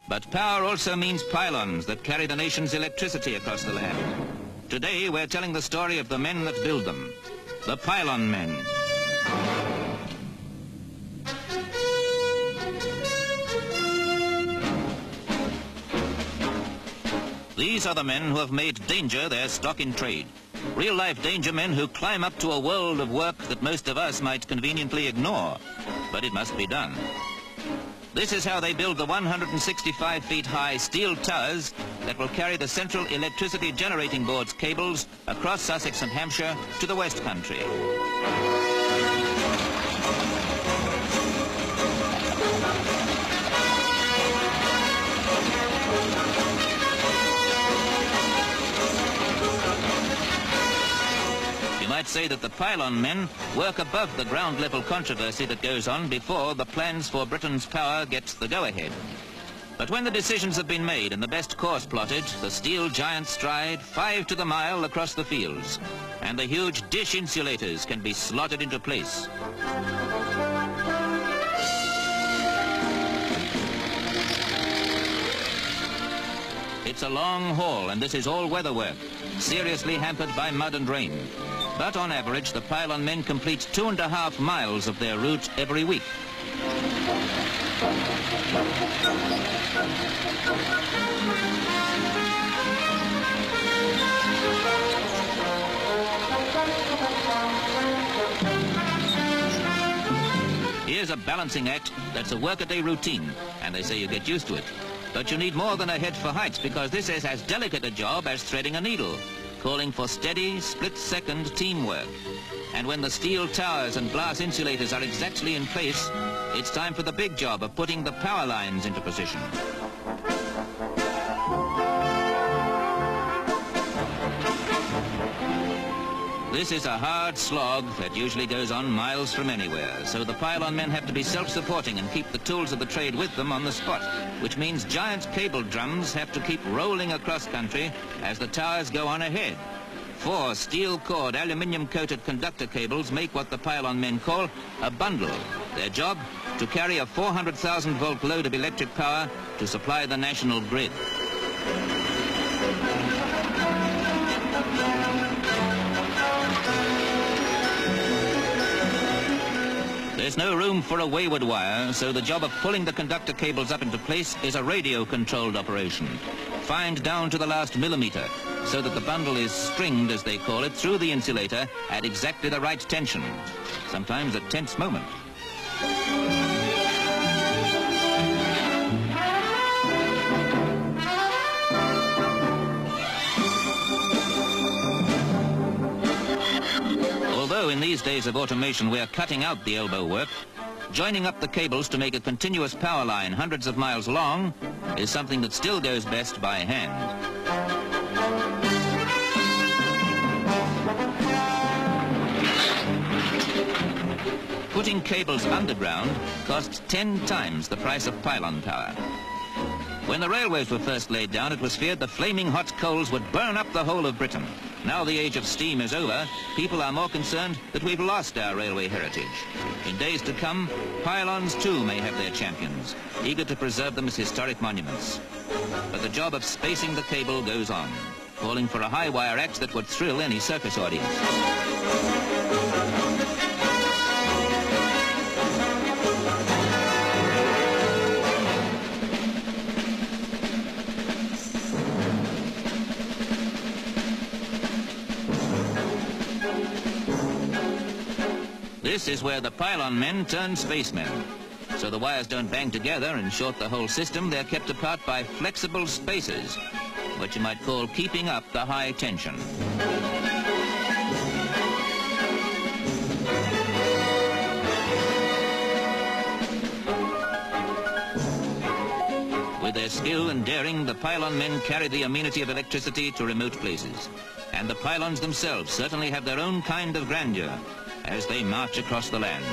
But power also means pylons that carry the nation's electricity across the land. Today, we're telling the story of the men that build them, the pylon men. These are the men who have made danger their stock in trade. Real-life danger men who climb up to a world of work that most of us might conveniently ignore. But it must be done. This is how they build the 165 feet high steel towers that will carry the Central Electricity Generating Board's cables across Sussex and Hampshire to the West Country. You might say that the pylon men work above the ground level controversy that goes on before the plans for Britain's power get the go-ahead. But when the decisions have been made and the best course plotted, the steel giants stride 5 to the mile across the fields, and the huge dish insulators can be slotted into place. It's a long haul, and this is all weather work, seriously hampered by mud and rain. But on average, the pylon men complete 2.5 miles of their route every week. Here's a balancing act that's a workaday routine, and they say you get used to it. But you need more than a head for heights, because this is as delicate a job as threading a needle, calling for steady, split-second teamwork. And when the steel towers and glass insulators are exactly in place, it's time for the big job of putting the power lines into position. This is a hard slog that usually goes on miles from anywhere, so the pylon men have to be self-supporting and keep the tools of the trade with them on the spot, which means giant cable drums have to keep rolling across country as the towers go on ahead. 4 steel-cored, aluminium-coated conductor cables make what the pylon men call a bundle. Their job, to carry a 400,000-volt load of electric power to supply the national grid. There's no room for a wayward wire, so the job of pulling the conductor cables up into place is a radio-controlled operation, fined down to the last millimeter, so that the bundle is stringed, as they call it, through the insulator at exactly the right tension, sometimes a tense moment. Although in these days of automation we're cutting out the elbow work, joining up the cables to make a continuous power line hundreds of miles long is something that still goes best by hand. Putting cables underground costs 10 times the price of pylon power. When the railways were first laid down, it was feared the flaming hot coals would burn up the whole of Britain. Now the age of steam is over, people are more concerned that we've lost our railway heritage. In days to come, pylons too may have their champions, eager to preserve them as historic monuments. But the job of spacing the cable goes on, calling for a high wire act that would thrill any circus audience. This is where the pylon men turn spacemen. So the wires don't bang together and short the whole system. They're kept apart by flexible spacers, what you might call keeping up the high tension. With their skill and daring, the pylon men carry the amenity of electricity to remote places. And the pylons themselves certainly have their own kind of grandeur as they march across the land.